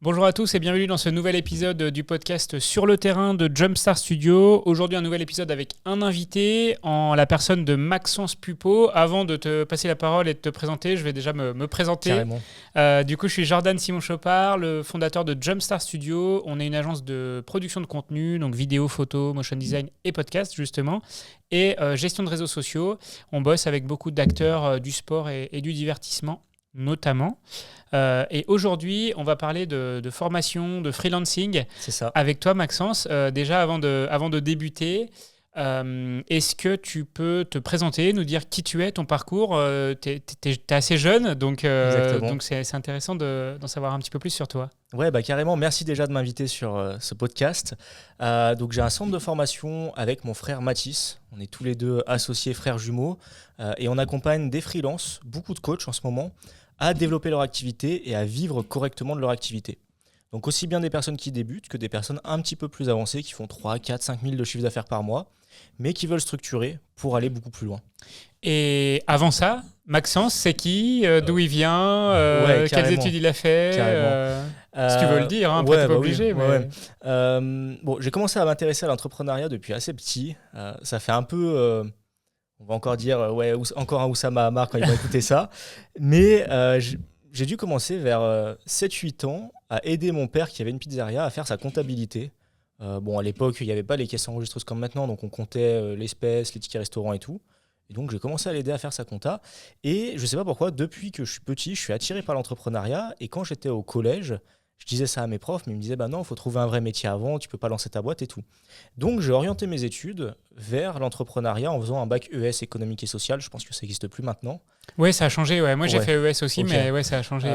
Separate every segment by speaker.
Speaker 1: Bonjour à tous et bienvenue dans ce nouvel épisode du podcast Sur le terrain de Jumpstart Studio. Aujourd'hui, un nouvel épisode avec un invité en la personne de Maxence Pupo. Avant de te passer la parole et de te présenter, je vais déjà me présenter.
Speaker 2: Carrément.
Speaker 1: Du coup, je suis Jordan Simon-Chopard, le fondateur de Jumpstart Studio. On est une agence de production de contenu, donc vidéo, photo, motion design et podcast justement, et gestion de réseaux sociaux. On bosse avec beaucoup d'acteurs du sport et du divertissement notamment. Et aujourd'hui, on va parler de formation, de freelancing.
Speaker 2: C'est ça.
Speaker 1: Avec toi, Maxence. Déjà, avant de débuter, est-ce que tu peux te présenter, nous dire qui tu es, ton parcours? Tu es assez jeune, donc c'est intéressant d'en savoir un petit peu plus sur toi.
Speaker 2: Ouais, carrément. Merci déjà de m'inviter sur ce podcast. Donc, j'ai un centre de formation avec mon frère Mathis. On est tous les deux associés frères jumeaux et on accompagne des freelances, beaucoup de coachs en ce moment, à développer leur activité et à vivre correctement de leur activité. Donc aussi bien des personnes qui débutent que des personnes un petit peu plus avancées qui font 3, 4, 5 000 de chiffre d'affaires par mois, mais qui veulent structurer pour aller beaucoup plus loin.
Speaker 1: Et avant ça, Maxence, c'est qui? D'où il vient? Quelles études il a fait? Si tu veux le dire, après t'es pas obligé.
Speaker 2: Oui, mais... j'ai commencé à m'intéresser à l'entrepreneuriat depuis assez petit. Ça fait un peu... on va encore dire, encore un Oussama Hamar quand ils vont écouter ça. Mais j'ai dû commencer vers 7-8 ans à aider mon père qui avait une pizzeria à faire sa comptabilité. À l'époque, il n'y avait pas les caisses enregistreuses comme maintenant, donc on comptait l'espèce, les tickets restaurants et tout. Et donc, j'ai commencé à l'aider à faire sa compta. Et je ne sais pas pourquoi, depuis que je suis petit, je suis attiré par l'entrepreneuriat. Et quand j'étais au collège, je disais ça à mes profs, mais ils me disaient non, il faut trouver un vrai métier avant, tu ne peux pas lancer ta boîte et tout. Donc, j'ai orienté mes études vers l'entrepreneuriat en faisant un bac ES économique et social. Je pense que ça n'existe plus maintenant.
Speaker 1: Oui, ça a changé. Ouais. Moi, j'ai fait ES aussi,
Speaker 2: okay.
Speaker 1: Mais ouais, ça a changé.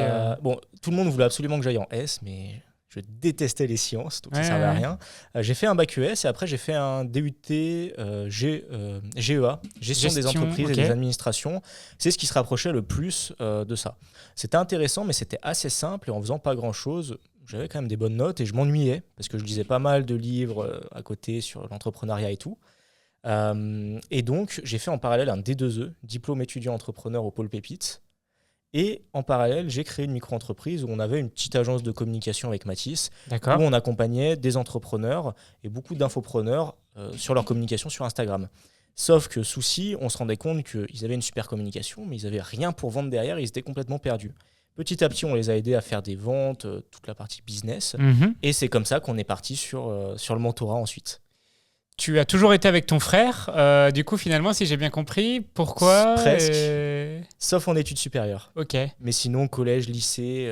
Speaker 2: Tout le monde voulait absolument que j'aille en S, mais je détestais les sciences, donc ça ne servait à rien. J'ai fait un bac ES et après, j'ai fait un DUT GEA, gestion des entreprises et des administrations. C'est ce qui se rapprochait le plus de ça. C'était intéressant, mais c'était assez simple et en faisant pas grand-chose, j'avais quand même des bonnes notes et je m'ennuyais parce que je lisais pas mal de livres à côté sur l'entrepreneuriat et tout. Et donc, j'ai fait en parallèle un D2E, diplôme étudiant entrepreneur au pôle Pépites. Et en parallèle, j'ai créé une micro-entreprise où on avait une petite agence de communication avec Mathis, où on accompagnait des entrepreneurs et beaucoup d'infopreneurs sur leur communication sur Instagram. Sauf que souci, on se rendait compte qu'ils avaient une super communication, mais ils n'avaient rien pour vendre derrière, ils étaient complètement perdus. Petit à petit, on les a aidés à faire des ventes, toute la partie business. Et c'est comme ça qu'on est parti sur le mentorat ensuite.
Speaker 1: Tu as toujours été avec ton frère, du coup finalement si j'ai bien compris, pourquoi?
Speaker 2: Presque, sauf en études supérieures.
Speaker 1: Ok.
Speaker 2: Mais sinon collège, lycée,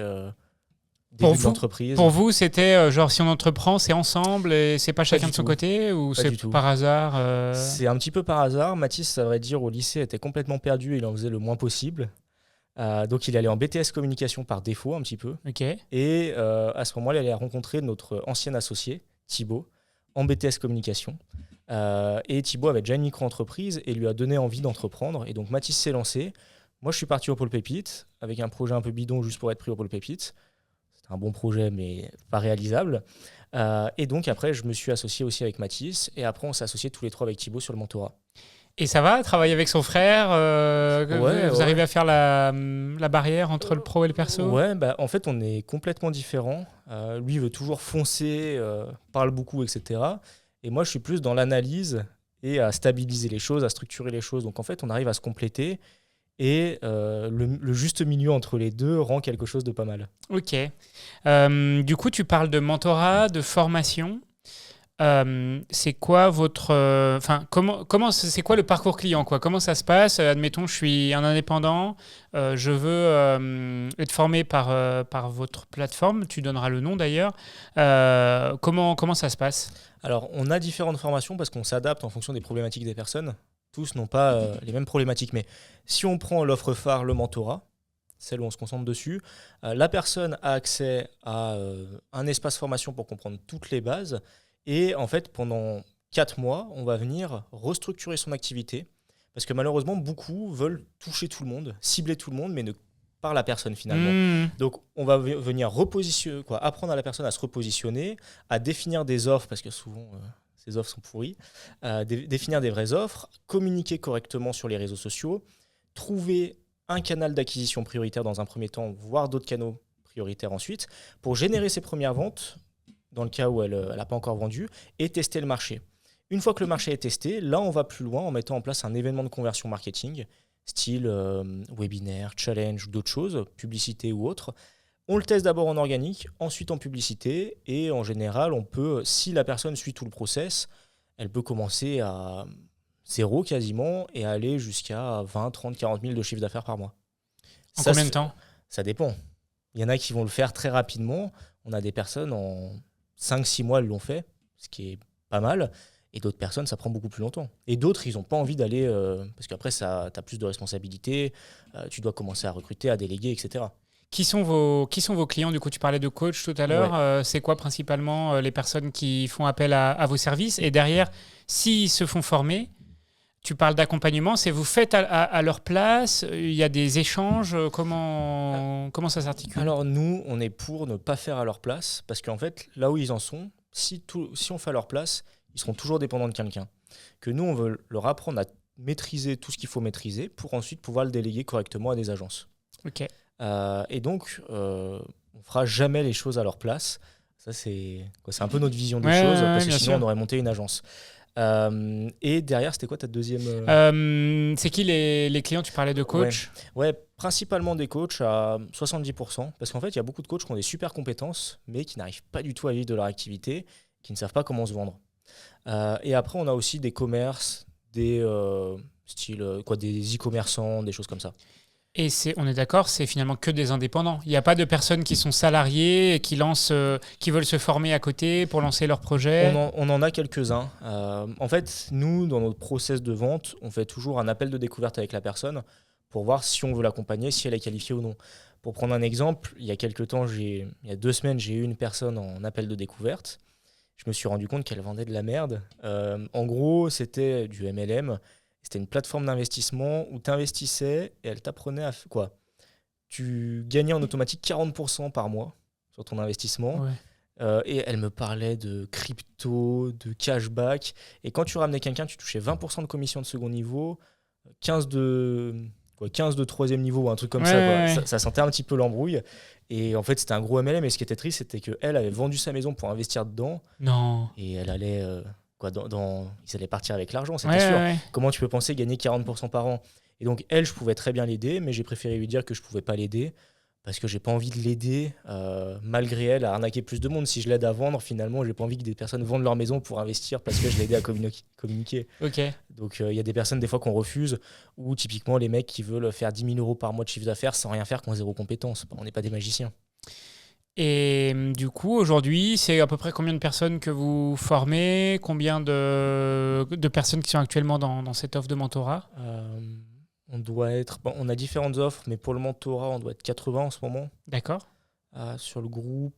Speaker 2: début d'entreprise.
Speaker 1: Pour vous c'était genre si on entreprend c'est ensemble et c'est pas chacun de son côté ou
Speaker 2: pas
Speaker 1: c'est par hasard
Speaker 2: C'est un petit peu par hasard. Mathis, ça vrai dire, au lycée était complètement perdu, il en faisait le moins possible. Donc il allait en BTS communication par défaut un petit peu.
Speaker 1: Okay.
Speaker 2: Et à ce moment-là, il a rencontré notre ancien associé, Thibaut, en BTS communication. Et Thibaut avait déjà une micro-entreprise et lui a donné envie d'entreprendre. Et donc Mathis s'est lancé. Moi, je suis parti au pôle Pépites avec un projet un peu bidon juste pour être pris au pôle Pépites. C'était un bon projet, mais pas réalisable. Et donc après, je me suis associé aussi avec Mathis. Et après, on s'est associés tous les trois avec Thibaut sur le mentorat.
Speaker 1: Et ça va, travailler avec son frère vous arrivez à faire la barrière entre le pro et le perso?
Speaker 2: Ouais, en fait, on est complètement différents. Lui veut toujours foncer, parle beaucoup, etc. Et moi, je suis plus dans l'analyse et à stabiliser les choses, à structurer les choses. Donc, en fait, on arrive à se compléter. Et le juste milieu entre les deux rend quelque chose de pas mal.
Speaker 1: Ok. Du coup, tu parles de mentorat, de formation. C'est quoi votre, comment c'est quoi le parcours client quoi? Comment ça se passe? Admettons, je suis un indépendant, je veux être formé par votre plateforme. Tu donneras le nom d'ailleurs. Comment ça se passe?
Speaker 2: Alors, on a différentes formations parce qu'on s'adapte en fonction des problématiques des personnes. Tous n'ont pas les mêmes problématiques, mais si on prend l'offre phare, le mentorat, celle où on se concentre dessus, la personne a accès à un espace formation pour comprendre toutes les bases. Et en fait, pendant 4 mois, on va venir restructurer son activité parce que malheureusement, beaucoup veulent toucher tout le monde, cibler tout le monde, mais ne par la personne finalement. Donc, on va venir apprendre à la personne à se repositionner, à définir des offres parce que souvent, ces offres sont pourries, définir des vraies offres, communiquer correctement sur les réseaux sociaux, trouver un canal d'acquisition prioritaire dans un premier temps, voire d'autres canaux prioritaire ensuite, pour générer ses premières ventes, dans le cas où elle n'a pas encore vendu, et tester le marché. Une fois que le marché est testé, là, on va plus loin en mettant en place un événement de conversion marketing, style webinaire, challenge ou d'autres choses, publicité ou autre. On le teste d'abord en organique, ensuite en publicité, et en général, on peut, si la personne suit tout le process, elle peut commencer à 0 quasiment et aller jusqu'à 20, 30, 40 000 de chiffre d'affaires par mois.
Speaker 1: En combien de temps ?
Speaker 2: Ça dépend. Il y en a qui vont le faire très rapidement. On a des personnes, en 5-6 mois, elles l'ont fait, ce qui est pas mal. Et d'autres personnes, ça prend beaucoup plus longtemps. Et d'autres, ils n'ont pas envie d'aller... parce qu'après, tu as plus de responsabilités, tu dois commencer à recruter, à déléguer, etc.
Speaker 1: Qui sont vos clients ? Du coup, tu parlais de coach tout à l'heure.
Speaker 2: Ouais.
Speaker 1: C'est quoi principalement les personnes qui font appel à vos services ? Et derrière, s'ils se font former, tu parles d'accompagnement, c'est vous faites à leur place, il y a des échanges, comment ça s'articule ?
Speaker 2: Alors nous, on est pour ne pas faire à leur place, parce qu'en fait, là où ils en sont, si on fait à leur place, ils seront toujours dépendants de quelqu'un. Que nous, on veut leur apprendre à maîtriser tout ce qu'il faut maîtriser pour ensuite pouvoir le déléguer correctement à des agences.
Speaker 1: Ok.
Speaker 2: Et donc, on fera jamais les choses à leur place. Ça, c'est un peu notre vision des choses, parce que sinon, on aurait monté une agence. Et derrière, c'était quoi ta deuxième
Speaker 1: c'est qui les clients ? Tu parlais de coach ?
Speaker 2: Ouais, principalement des coachs à 70%, parce qu'en fait, il y a beaucoup de coachs qui ont des super compétences, mais qui n'arrivent pas du tout à vivre de leur activité, qui ne savent pas comment se vendre. Et après, on a aussi des commerces, des des e-commerçants, des choses comme ça.
Speaker 1: Et on est d'accord, c'est finalement que des indépendants. Il n'y a pas de personnes qui sont salariées et qui veulent se former à côté pour lancer leur projet.
Speaker 2: On en a quelques-uns. En fait, nous, dans notre process de vente, on fait toujours un appel de découverte avec la personne pour voir si on veut l'accompagner, si elle est qualifiée ou non. Pour prendre un exemple, il y a quelques temps, il y a 2 semaines, j'ai eu une personne en appel de découverte. Je me suis rendu compte qu'elle vendait de la merde. En gros, c'était du MLM. C'était une plateforme d'investissement où tu investissais et elle t'apprenait à quoi ? Tu gagnais en automatique 40% par mois sur ton investissement.
Speaker 1: Ouais.
Speaker 2: Et elle me parlait de crypto, de cashback. Et quand tu ramenais quelqu'un, tu touchais 20% de commission de second niveau, 15 de troisième niveau ou un truc comme ça, quoi.
Speaker 1: Ouais.
Speaker 2: Ça sentait un petit peu l'embrouille. Et en fait, c'était un gros MLM. Et ce qui était triste, c'était qu'elle avait vendu sa maison pour investir dedans.
Speaker 1: Non.
Speaker 2: Et elle allait... ils allaient partir avec l'argent, c'était sûr.
Speaker 1: Ouais.
Speaker 2: Comment tu peux penser gagner 40% par an ? Et donc, elle, je pouvais très bien l'aider, mais j'ai préféré lui dire que je ne pouvais pas l'aider parce que j'ai pas envie de l'aider, malgré elle, à arnaquer plus de monde. Si je l'aide à vendre, finalement, j'ai pas envie que des personnes vendent leur maison pour investir parce que je l'ai aidé à communiquer.
Speaker 1: Ok.
Speaker 2: Donc, il y a des personnes, des fois, qu'on refuse, ou typiquement, les mecs qui veulent faire 10 000 € par mois de chiffre d'affaires sans rien faire, qui ont 0 compétence. On n'est pas des magiciens.
Speaker 1: Et du coup, aujourd'hui, c'est à peu près combien de personnes que vous formez ? Combien de personnes qui sont actuellement dans cette offre de mentorat ?
Speaker 2: On a différentes offres, mais pour le mentorat, on doit être 80 en ce moment.
Speaker 1: D'accord.
Speaker 2: Sur le groupe,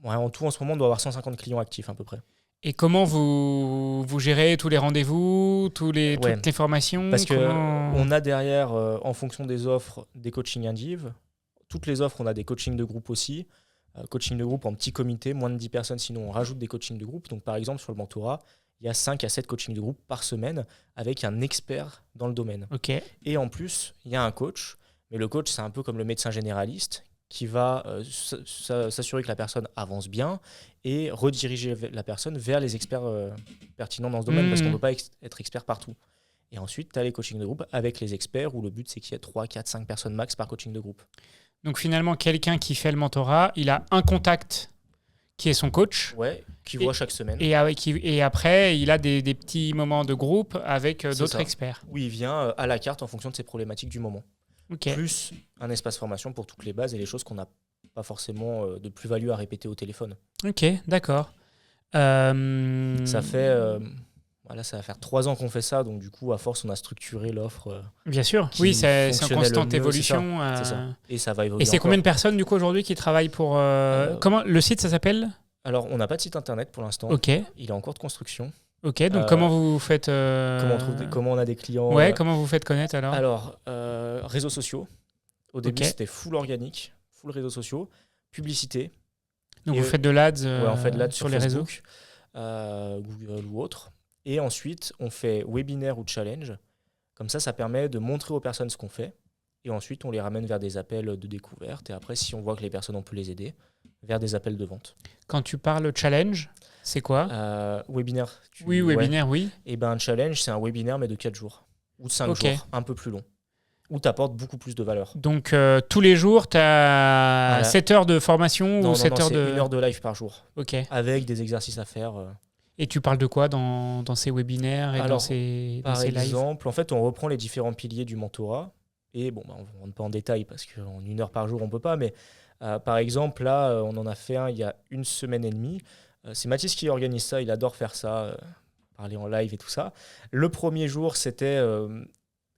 Speaker 2: en tout, en ce moment, on doit avoir 150 clients actifs à peu près.
Speaker 1: Et comment vous gérez tous les rendez-vous, toutes les formations ?
Speaker 2: Parce qu'on a derrière, en fonction des offres, des coachings indiv. Toutes les offres, on a des coachings de groupe aussi. Coaching de groupe en petit comité, moins de 10 personnes, sinon on rajoute des coachings de groupe. Donc par exemple, sur le mentorat, il y a 5 à 7 coachings de groupe par semaine avec un expert dans le domaine.
Speaker 1: Okay.
Speaker 2: Et en plus, il y a un coach, mais le coach, c'est un peu comme le médecin généraliste qui va s'assurer que la personne avance bien et rediriger la personne vers les experts pertinents dans ce domaine, parce qu'on ne peut pas être expert partout. Et ensuite, tu as les coachings de groupe avec les experts où le but, c'est qu'il y ait 3, 4, 5 personnes max par coaching de groupe.
Speaker 1: Donc finalement, quelqu'un qui fait le mentorat, il a un contact qui est son coach.
Speaker 2: Ouais, qui voit chaque semaine.
Speaker 1: Et après, il a des petits moments de groupe avec d'autres experts.
Speaker 2: Oui, il vient à la carte en fonction de ses problématiques du moment.
Speaker 1: Okay.
Speaker 2: Plus un espace formation pour toutes les bases et les choses qu'on n'a pas forcément de plus-value à répéter au téléphone.
Speaker 1: Ok, d'accord.
Speaker 2: Ça fait... ça va faire 3 ans qu'on fait ça, donc du coup, à force, on a structuré l'offre.
Speaker 1: Bien sûr, oui, c'est en constante évolution.
Speaker 2: C'est ça. Et ça va évoluer.
Speaker 1: Et c'est encore. Combien de personnes, du coup, aujourd'hui qui travaillent pour... Comment le site, ça s'appelle ?
Speaker 2: Alors, on n'a pas de site internet pour l'instant.
Speaker 1: Ok.
Speaker 2: Il est en cours de construction.
Speaker 1: Ok, donc comment vous faites...
Speaker 2: Comment on a des clients
Speaker 1: comment vous faites connaître alors ?
Speaker 2: Alors, réseaux sociaux. Au début, c'était full organique, full réseaux sociaux. Publicité.
Speaker 1: Donc vous faites de l'ADS,
Speaker 2: on fait de l'ADS
Speaker 1: sur
Speaker 2: les
Speaker 1: Facebook,
Speaker 2: réseaux Google ou autre. Et ensuite, on fait webinaire ou challenge. Comme ça permet de montrer aux personnes ce qu'on fait Et ensuite, on les ramène vers des appels de découverte. Et après, si on voit que les personnes, on peut les aider, vers des appels de vente.
Speaker 1: Quand tu parles challenge, c'est quoi?
Speaker 2: Webinaire.
Speaker 1: Oui, webinaire, oui.
Speaker 2: Et ben, un challenge, c'est un webinaire, mais de 4 jours. Ou de 5 jours, un peu plus long. Où tu apportes beaucoup plus de valeur.
Speaker 1: Donc, tous les jours, tu as 7 heures de formation ou 7 heures de...
Speaker 2: c'est 1 heure de live par jour.
Speaker 1: Ok.
Speaker 2: Avec des exercices à faire.
Speaker 1: Et tu parles de quoi dans ces webinaires et dans ces lives?
Speaker 2: Par exemple, en fait, on reprend les différents piliers du mentorat. Et bon, on ne rentre pas en détail parce qu'en 1 heure par jour, on ne peut pas. Mais par exemple, là, on en a fait un il y a 1 semaine et demie. C'est Mathis qui organise ça. Il adore faire ça, parler en live et tout ça. Le premier jour, c'était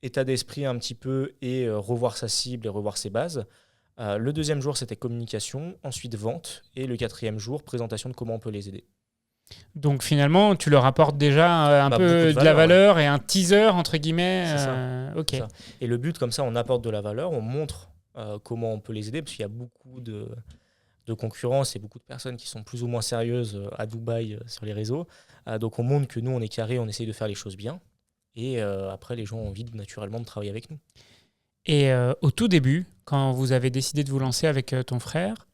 Speaker 2: état d'esprit un petit peu et revoir sa cible et revoir ses bases. Le deuxième jour, c'était communication. Ensuite, vente. Et le 4e jour, présentation de comment on peut les aider.
Speaker 1: Donc finalement, tu leur apportes déjà un peu de la valeur et un teaser, entre guillemets.
Speaker 2: C'est ça.
Speaker 1: Ok.
Speaker 2: C'est ça. Et le but, comme ça, on apporte de la valeur, on montre comment on peut les aider, parce qu'il y a beaucoup de concurrence et beaucoup de personnes qui sont plus ou moins sérieuses à Dubaï sur les réseaux. Donc on montre que nous, on est carré, on essaye de faire les choses bien. Et après, les gens ont envie naturellement de travailler avec nous.
Speaker 1: Et au tout début, quand vous avez décidé de vous lancer avec ton frère,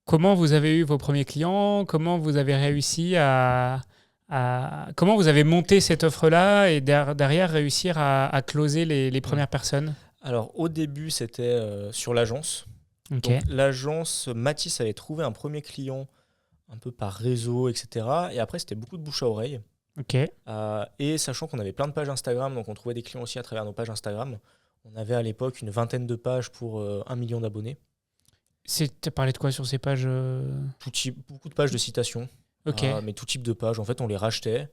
Speaker 1: comment vous avez eu vos premiers clients? Comment vous avez réussi comment vous avez monté cette offre-là et derrière réussir à closer les premières personnes?
Speaker 2: Alors, au début, c'était sur l'agence.
Speaker 1: Okay.
Speaker 2: Donc, l'agence, Mathis avait trouvé un premier client un peu par réseau, etc. Et après, c'était beaucoup de bouche à oreille.
Speaker 1: Okay.
Speaker 2: Et sachant qu'on avait plein de pages Instagram, donc on trouvait des clients aussi à travers nos pages Instagram. On avait à l'époque une 20aine de pages pour 1 million d'abonnés.
Speaker 1: Tu as parlé de quoi sur ces pages?
Speaker 2: Beaucoup de pages de citations, mais tout type de pages. En fait, on les rachetait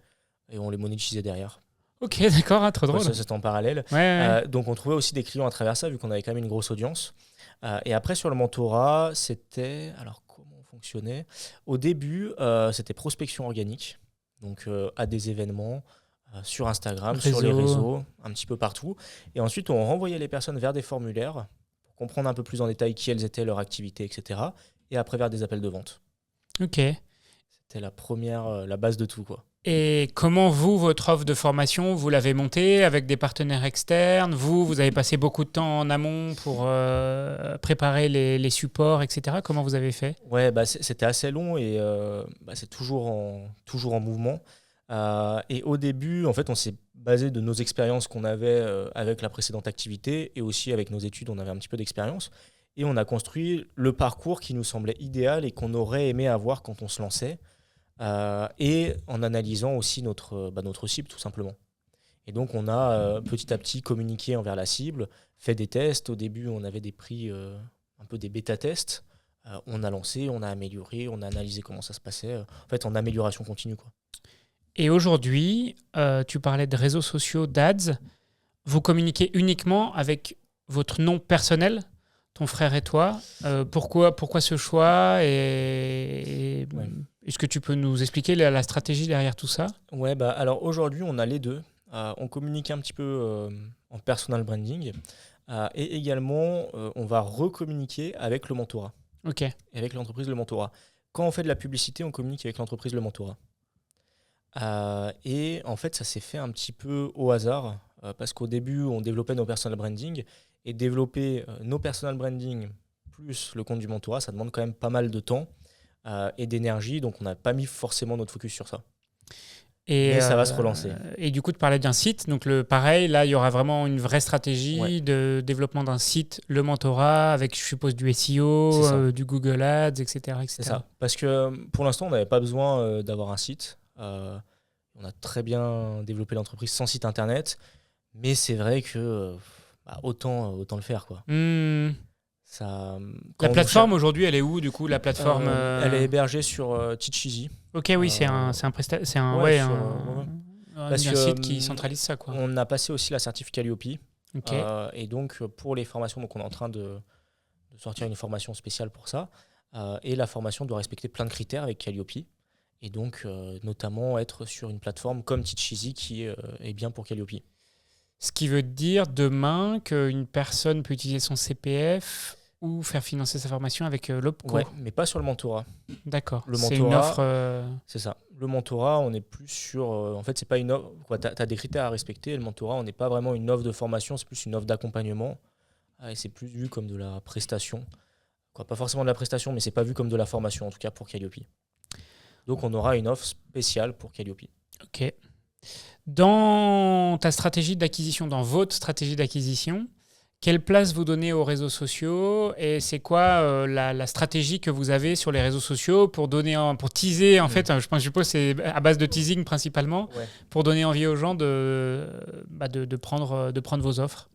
Speaker 2: et on les monétisait derrière.
Speaker 1: Ok, d'accord, trop drôle.
Speaker 2: Ça, c'était en parallèle.
Speaker 1: Ouais.
Speaker 2: Donc, on trouvait aussi des clients à travers ça, vu qu'on avait quand même une grosse audience. Et après, sur le mentorat, c'était... Alors, comment on fonctionnait? Au début, c'était prospection organique, donc à des événements, sur Instagram, sur les réseaux, un petit peu partout. Et ensuite, on renvoyait les personnes vers des formulaires pour comprendre un peu plus en détail qui elles étaient, leur activité, etc. Et après, vers des appels de vente.
Speaker 1: Ok.
Speaker 2: C'était la base de tout, quoi.
Speaker 1: Et comment votre offre de formation, vous l'avez montée avec des partenaires externes? Vous avez passé beaucoup de temps en amont pour préparer les supports, etc. Comment vous avez fait?
Speaker 2: Ouais, c'était assez long et c'est toujours en mouvement. Et au début, en fait, on s'est basé de nos expériences qu'on avait avec la précédente activité et aussi avec nos études, on avait un petit peu d'expérience. Et on a construit le parcours qui nous semblait idéal et qu'on aurait aimé avoir quand on se lançait. Et en analysant aussi notre cible, tout simplement. Et donc, on a petit à petit communiqué envers la cible, fait des tests. Au début, on avait des prix, un peu des bêta-tests. On a lancé, on a amélioré, on a analysé comment ça se passait. En fait, en amélioration continue, quoi.
Speaker 1: Et aujourd'hui, tu parlais de réseaux sociaux, d'ads. Vous communiquez uniquement avec votre nom personnel, ton frère et toi. Pourquoi ce choix et
Speaker 2: ouais.
Speaker 1: Est-ce que tu peux nous expliquer la stratégie derrière tout ça?
Speaker 2: Ouais, alors aujourd'hui, on a les deux. On communique un petit peu en personal branding. Et également, on va recommuniquer avec le mentorat.
Speaker 1: Ok.
Speaker 2: Avec l'entreprise Le Mentorat. Quand on fait de la publicité, on communique avec l'entreprise Le Mentorat. Et en fait, ça s'est fait un petit peu au hasard, parce qu'au début, on développait nos personal branding. Et développer nos personal branding plus le compte du mentorat, ça demande quand même pas mal de temps et d'énergie. Donc, on n'a pas mis forcément notre focus sur ça. Mais ça va se relancer.
Speaker 1: Et du coup, tu parlais d'un site. Donc, pareil, là, il y aura vraiment une vraie stratégie de développement d'un site, le mentorat, avec, je suppose, du SEO, du Google Ads, etc.
Speaker 2: C'est ça. Parce que pour l'instant, on n'avait pas besoin d'avoir un site. On a très bien développé l'entreprise sans site internet. Mais c'est vrai que autant le faire, quoi. Ça,
Speaker 1: la plateforme aujourd'hui, elle est où du coup, la plateforme
Speaker 2: Elle est hébergée sur Teacheasy.
Speaker 1: Ok, oui, c'est un site qui centralise ça, quoi.
Speaker 2: On a passé aussi la certif Calliope. Et donc, pour les formations, donc on est en train de sortir une formation spéciale pour ça. Et la formation doit respecter plein de critères avec Calliope. Et donc, notamment être sur une plateforme comme Teacheasy qui est bien pour Calliope.
Speaker 1: Ce qui veut dire demain qu'une personne peut utiliser son CPF ou faire financer sa formation avec l'OPCO.
Speaker 2: Ouais, mais pas sur le mentorat.
Speaker 1: D'accord.
Speaker 2: C'est
Speaker 1: une offre.
Speaker 2: C'est ça. Le mentorat, on est plus sur. En fait, c'est pas une offre. Tu as des critères à respecter. Le mentorat, on n'est pas vraiment une offre de formation, c'est plus une offre d'accompagnement et c'est plus vu comme de la prestation. Pas forcément de la prestation, mais c'est pas vu comme de la formation, en tout cas pour Calliope. Donc on aura une offre spéciale pour Calliope.
Speaker 1: Ok. Dans ta stratégie d'acquisition, dans votre stratégie d'acquisition, quelle place vous donnez aux réseaux sociaux et c'est quoi la stratégie que vous avez sur les réseaux sociaux pour teaser en fait, je suppose c'est à base de teasing principalement, pour donner envie aux gens de prendre vos offres.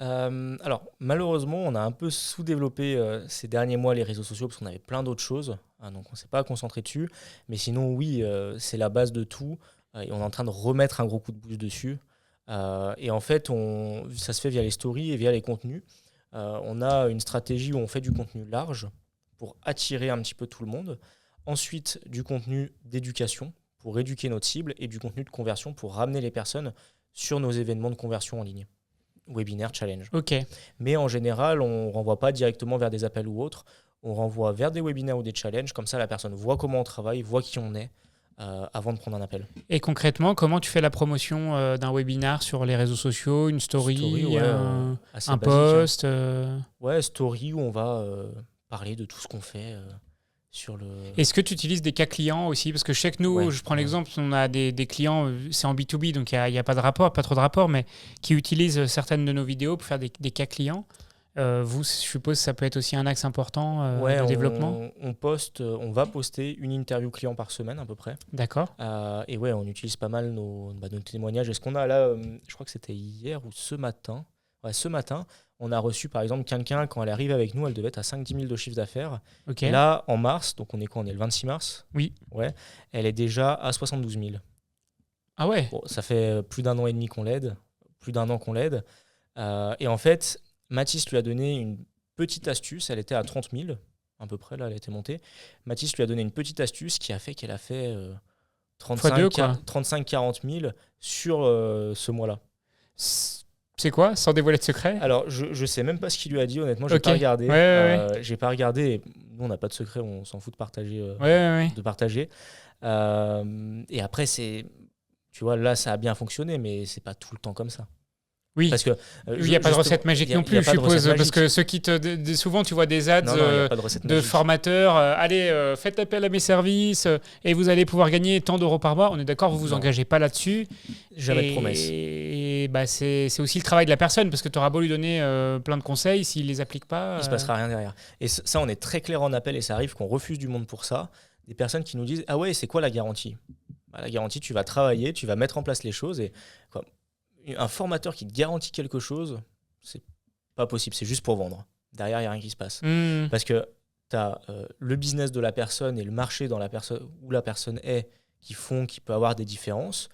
Speaker 2: Alors malheureusement on a un peu sous-développé ces derniers mois les réseaux sociaux parce qu'on avait plein d'autres choses, donc on ne s'est pas concentré dessus, mais sinon oui c'est la base de tout et on est en train de remettre un gros coup de boost dessus. Et en fait, ça se fait via les stories et via les contenus. On a une stratégie où on fait du contenu large pour attirer un petit peu tout le monde. Ensuite, du contenu d'éducation pour éduquer notre cible et du contenu de conversion pour ramener les personnes sur nos événements de conversion en ligne. Webinaire, challenge.
Speaker 1: Ok.
Speaker 2: Mais en général, on ne renvoie pas directement vers des appels ou autres. On renvoie vers des webinaires ou des challenges. Comme ça, la personne voit comment on travaille, voit qui on est. Avant de prendre un appel.
Speaker 1: Et concrètement, comment tu fais la promotion d'un webinar sur les réseaux sociaux, une story, un post
Speaker 2: Ouais, story où on va parler de tout ce qu'on fait sur le...
Speaker 1: Est-ce que tu utilises des cas clients aussi? Parce que je sais que nous, je prends l'exemple, on a des clients, c'est en B2B, donc il n'y a pas de rapport, pas trop de rapport, mais qui utilisent certaines de nos vidéos pour faire des cas clients. Vous, je suppose que ça peut être aussi un axe important de développement.
Speaker 2: On va poster une interview client par semaine à peu près.
Speaker 1: D'accord.
Speaker 2: Et on utilise pas mal nos témoignages. Et ce qu'on a là, je crois que c'était hier ou ce matin. Ce matin, on a reçu par exemple quelqu'un, quand elle arrive avec nous, elle devait être à 5-10 000 de chiffre d'affaires.
Speaker 1: Okay.
Speaker 2: Là, en mars, donc on est le 26 mars.
Speaker 1: Oui.
Speaker 2: Ouais, elle est déjà à 72 000.
Speaker 1: Ah ouais.
Speaker 2: Bon, ça fait plus d'un an et demi qu'on l'aide, plus d'un an qu'on l'aide. Et en fait, Mathis lui a donné une petite astuce, elle était à 30 000 à peu près, là elle était montée. Mathis lui a donné une petite astuce qui a fait qu'elle a fait 35-40 000 sur ce mois-là.
Speaker 1: C'est quoi, sans dévoiler de secret?
Speaker 2: Alors je sais même pas ce qu'il lui a dit, honnêtement, j'ai pas regardé. J'ai pas regardé, nous on n'a pas de secret, on s'en fout de partager. De partager. Et après, tu vois, là ça a bien fonctionné, mais c'est pas tout le temps comme ça.
Speaker 1: Oui, parce que il n'y a pas de recette magique non plus, je suppose, parce que ceux qui souvent tu vois des ads de formateurs, allez, faites appel à mes services et vous allez pouvoir gagner tant d'euros par mois. On est d'accord, vous vous engagez pas là-dessus.
Speaker 2: Jamais de promesse.
Speaker 1: Et c'est aussi le travail de la personne, parce que tu auras beau lui donner plein de conseils, s'il les applique pas,
Speaker 2: il se passera rien derrière. Et ça, on est très clair en appel et ça arrive qu'on refuse du monde pour ça. Des personnes qui nous disent ah ouais, c'est quoi la garantie? La garantie, tu vas travailler, tu vas mettre en place les choses et quoi. Un formateur qui te garantit quelque chose, c'est pas possible, c'est juste pour vendre. Derrière, il n'y a rien qui se passe. Parce que tu as le business de la personne et le marché dans où la personne est qui peut avoir des différences.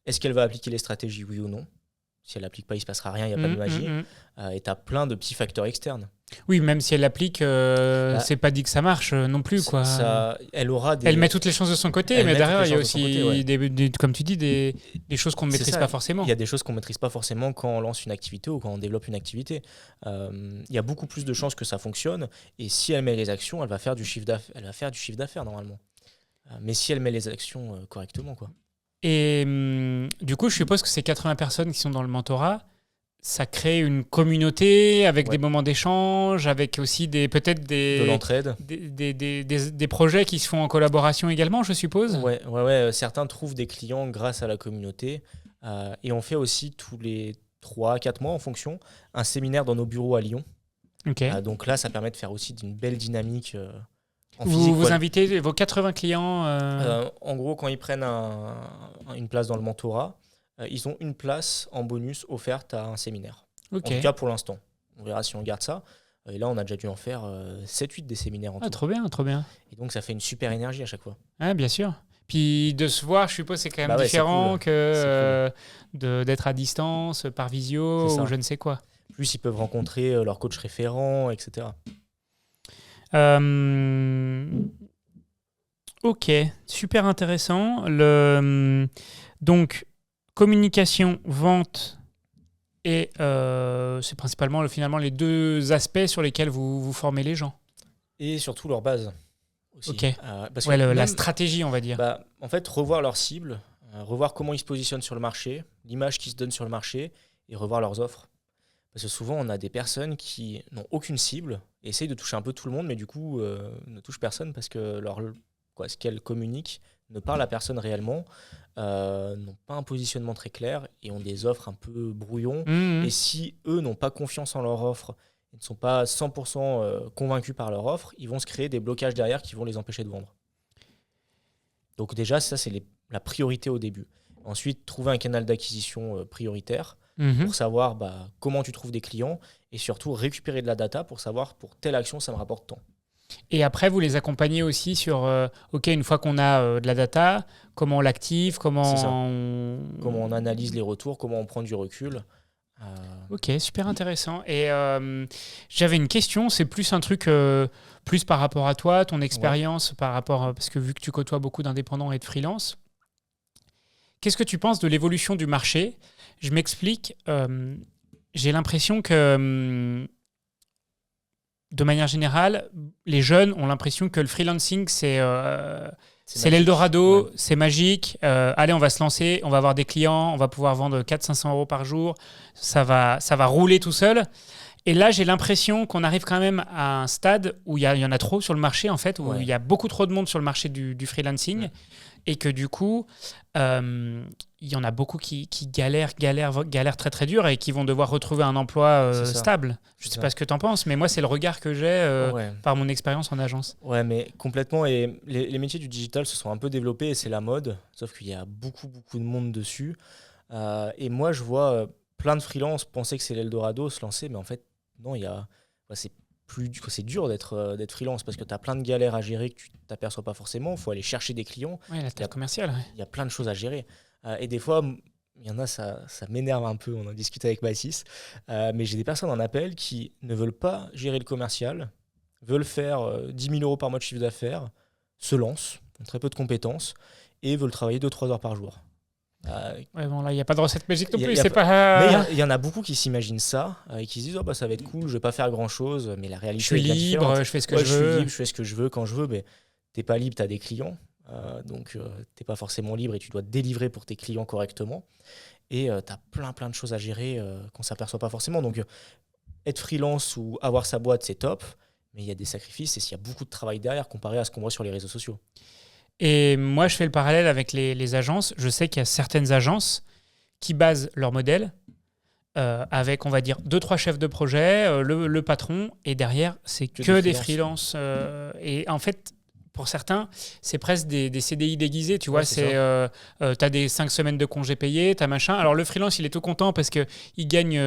Speaker 2: Est-ce qu'elle va appliquer les stratégies, oui ou non? Si elle n'applique pas, il ne se passera rien, il n'y a pas de magie. Et tu as plein de petits facteurs externes.
Speaker 1: Oui, même si elle l'applique, c'est pas dit que ça marche non plus. Quoi.
Speaker 2: Elle
Speaker 1: met toutes les chances de son côté, mais derrière, il y a aussi, comme tu dis, des choses qu'on ne maîtrise pas forcément.
Speaker 2: Il y a des choses qu'on ne maîtrise pas forcément quand on lance une activité ou quand on développe une activité. Il y a beaucoup plus de chances que ça fonctionne. Et si elle met les actions, elle va faire du chiffre d'affaires normalement. Mais si elle met les actions correctement, quoi.
Speaker 1: Et du coup, je suppose que ces 80 personnes qui sont dans le mentorat, ça crée une communauté avec des moments d'échange, avec aussi peut-être
Speaker 2: de l'entraide.
Speaker 1: Des projets qui se font en collaboration également, je suppose.
Speaker 2: Ouais. Certains trouvent des clients grâce à la communauté. Et on fait aussi tous les 3-4 mois, en fonction, un séminaire dans nos bureaux à Lyon.
Speaker 1: Okay.
Speaker 2: Donc là, ça permet de faire aussi une belle dynamique en
Speaker 1: physique. Vous invitez vos 80 clients
Speaker 2: En gros, quand ils prennent une place dans le mentorat, ils ont une place en bonus offerte à un séminaire.
Speaker 1: Okay.
Speaker 2: En tout cas, pour l'instant. On verra si on garde ça. Et là, on a déjà dû en faire 7-8 des séminaires en tout.
Speaker 1: Trop bien, trop bien.
Speaker 2: Et donc, ça fait une super énergie à chaque fois.
Speaker 1: Ah, bien sûr. Puis de se voir, je suppose, c'est quand même différent que d'être à distance, par visio ou je ne sais quoi.
Speaker 2: Plus, ils peuvent rencontrer leur coach référent, etc.
Speaker 1: Ok, super intéressant. Donc, communication, vente, et c'est principalement finalement les deux aspects sur lesquels vous formez les gens.
Speaker 2: Et surtout leur base aussi.
Speaker 1: Ok, parce que la stratégie, on va dire.
Speaker 2: En fait, revoir leur cible, revoir comment ils se positionnent sur le marché, l'image qu'ils se donnent sur le marché, et revoir leurs offres. Parce que souvent, on a des personnes qui n'ont aucune cible et essayent de toucher un peu tout le monde, mais du coup, ne touchent personne parce que ce qu'elles communiquent ne parle à personne réellement, n'ont pas un positionnement très clair et ont des offres un peu brouillons.
Speaker 1: Mmh.
Speaker 2: Et si eux n'ont pas confiance en leur offre, ils ne sont pas 100% convaincus par leur offre, ils vont se créer des blocages derrière qui vont les empêcher de vendre. Donc déjà, ça, c'est la priorité au début. Ensuite, trouver un canal d'acquisition prioritaire pour savoir comment tu trouves des clients et surtout récupérer de la data pour savoir pour telle action, ça me rapporte tant.
Speaker 1: Et après, vous les accompagnez aussi sur, OK, une fois qu'on a de la data, comment on l'active,
Speaker 2: C'est ça.
Speaker 1: comment
Speaker 2: Comment on analyse les retours, comment on prend du recul.
Speaker 1: Ok, super intéressant. Et j'avais une question, c'est plus un truc plus par rapport à toi, ton expérience, par rapport, parce que vu que tu côtoies beaucoup d'indépendants et de freelance, qu'est-ce que tu penses de l'évolution du marché? Je m'explique, j'ai l'impression que de manière générale, les jeunes ont l'impression que le freelancing, c'est l'Eldorado, c'est magique. Allez, on va se lancer, on va avoir des clients, on va pouvoir vendre 400-500 euros par jour. Ça va rouler tout seul. Et là, j'ai l'impression qu'on arrive quand même à un stade où il y en a trop sur le marché, en fait, où il y a beaucoup trop de monde sur le marché du freelancing. Ouais. Et que du coup, il y en a beaucoup qui galèrent très très dur et qui vont devoir retrouver un emploi stable. Je ne sais pas ce que tu en penses, mais moi, c'est le regard que j'ai par mon expérience en agence.
Speaker 2: Ouais, mais complètement. Et les métiers du digital se sont un peu développés et c'est la mode, sauf qu'il y a beaucoup de monde dessus. Et moi, je vois plein de freelances penser que c'est l'Eldorado, se lancer, mais en fait, non, c'est dur d'être freelance parce que tu as plein de galères à gérer que tu t'aperçois pas forcément. Il faut aller chercher des clients.
Speaker 1: Oui, la tâche commerciale.
Speaker 2: Il y a plein de choses à gérer. Et des fois, il y en a, ça m'énerve un peu. On en discute avec Mathis. Mais j'ai des personnes en appel qui ne veulent pas gérer le commercial, veulent faire 10 000 euros par mois de chiffre d'affaires, se lancent, ont très peu de compétences et veulent travailler 2-3 heures par jour.
Speaker 1: Ouais, bon, là, il n'y a pas de recette magique non plus.
Speaker 2: Mais il y en a beaucoup qui s'imaginent ça et qui se disent ça va être cool, je vais pas faire grand chose. Mais la réalité,
Speaker 1: je suis libre, je fais ce que je veux.
Speaker 2: Je suis libre, je fais ce que je veux quand je veux. Mais t'es pas libre, tu as des clients. Donc, t'es pas forcément libre et tu dois délivrer pour tes clients correctement. Et tu as plein de choses à gérer qu'on s'aperçoit pas forcément. Donc, être freelance ou avoir sa boîte, c'est top. Mais il y a des sacrifices et s'il y a beaucoup de travail derrière comparé à ce qu'on voit sur les réseaux sociaux.
Speaker 1: Et moi, je fais le parallèle avec les agences. Je sais qu'il y a certaines agences qui basent leur modèle avec, on va dire, 2-3 chefs de projet, le patron, et derrière, c'est que des freelances. Et en fait, pour certains, c'est presque des CDI déguisés. Tu vois, tu as des 5 semaines de congés payés, tu as machin. Alors, le freelance, il est tout content parce qu'il gagne,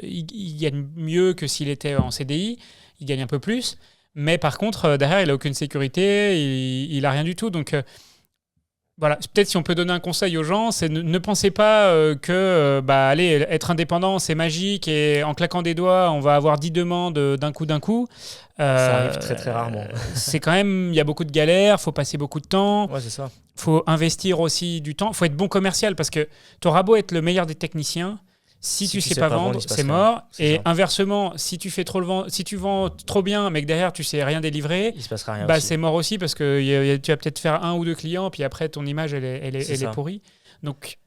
Speaker 1: il gagne mieux que s'il était en CDI. Il gagne un peu plus. Mais par contre, derrière, il n'a aucune sécurité, il n'a rien du tout. Donc, voilà, peut-être si on peut donner un conseil aux gens, c'est ne pensez pas que allez, être indépendant, c'est magique et en claquant des doigts, on va avoir 10 demandes d'un coup.
Speaker 2: Ça arrive très, très rarement.
Speaker 1: C'est quand même, il y a beaucoup de galères, il faut passer beaucoup de temps.
Speaker 2: Ouais, c'est ça.
Speaker 1: Il faut investir aussi du temps. Il faut être bon commercial parce que tu auras beau être le meilleur des techniciens. Si tu sais pas vendre, c'est mort. Et inversement, si tu vends trop bien, mais que derrière tu sais rien délivrer,
Speaker 2: il se passera rien.
Speaker 1: C'est mort aussi parce que tu vas peut-être faire 1 ou 2 clients, puis après ton image elle est pourrie. Donc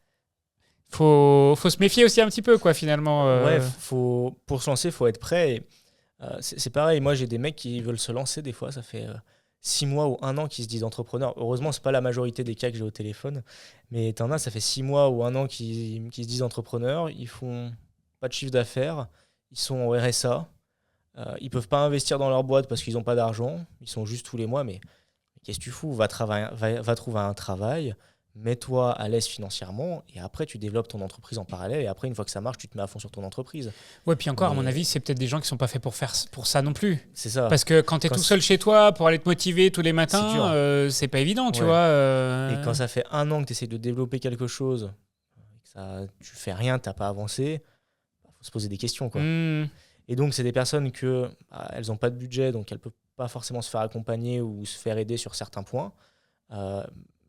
Speaker 1: faut se méfier aussi un petit peu quoi finalement.
Speaker 2: Ouais, pour se lancer, faut être prêt. Et, c'est pareil. Moi j'ai des mecs qui veulent se lancer des fois, ça fait 6 mois ou 1 an qu'ils se disent entrepreneurs. Heureusement, c'est pas la majorité des cas que j'ai au téléphone. Mais t'en as, ça fait 6 mois ou 1 an qu'ils se disent entrepreneurs. Ils font pas de chiffre d'affaires. Ils sont en RSA. Ils peuvent pas investir dans leur boîte parce qu'ils n'ont pas d'argent. Ils sont juste tous les mois. Mais qu'est-ce que tu fous ? Va trouver un travail. Mets-toi à l'aise financièrement et après tu développes ton entreprise en parallèle et après une fois que ça marche tu te mets à fond sur ton entreprise.
Speaker 1: Ouais, puis encore à mon avis c'est peut-être des gens qui sont pas faits pour ça non plus.
Speaker 2: C'est ça.
Speaker 1: Parce que quand tu es tout seul chez toi pour aller te motiver tous les matins, c'est pas évident, tu vois.
Speaker 2: Et quand ça fait 1 an que tu essaies de développer quelque chose, tu fais rien, t'as pas avancé, faut se poser des questions quoi. Et donc c'est des personnes que elles ont pas de budget donc elles peuvent pas forcément se faire accompagner ou se faire aider sur certains points.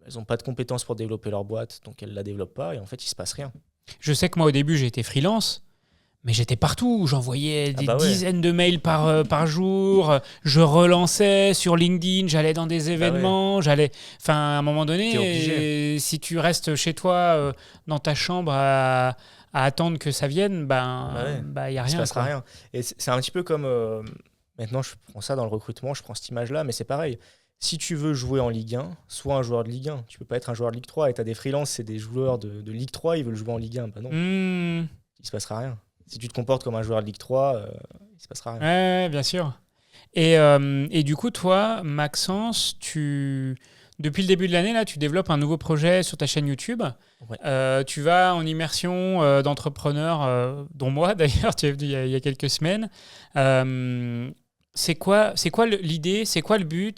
Speaker 2: Elles n'ont pas de compétences pour développer leur boîte, donc elles ne la développent pas, et en fait, il ne se passe rien.
Speaker 1: Je sais que moi, au début, j'ai été freelance, Mais j'étais partout, j'envoyais des
Speaker 2: bah ouais.
Speaker 1: dizaines de mails par jour, je relançais sur LinkedIn, j'allais dans des événements, Enfin, à un moment
Speaker 2: T'es obligé.
Speaker 1: donné, si tu restes chez toi, dans ta chambre, à attendre que ça vienne,
Speaker 2: Bah ouais,
Speaker 1: y a
Speaker 2: il se
Speaker 1: rien,
Speaker 2: passera
Speaker 1: quoi.
Speaker 2: rien. Et c'est un petit peu comme. Maintenant, je prends ça dans le recrutement, je prends cette image-là, mais c'est pareil. Si tu veux jouer en Ligue 1, sois un joueur de Ligue 1. Tu peux pas être un joueur de Ligue 3 et tu as des freelances, c'est des joueurs de Ligue 3, ils veulent jouer en Ligue 1. Bah non,
Speaker 1: Hmm.
Speaker 2: il se passera rien. Si tu te comportes comme un joueur de Ligue 3, il se passera rien.
Speaker 1: Ouais, bien sûr. Et du coup, toi, Maxence, depuis le début de l'année, là, tu développes un nouveau projet sur ta chaîne YouTube.
Speaker 2: Ouais.
Speaker 1: Tu vas en immersion d'entrepreneurs, dont moi d'ailleurs, tu es venu il y a quelques semaines. C'est quoi l'idée? C'est quoi le but?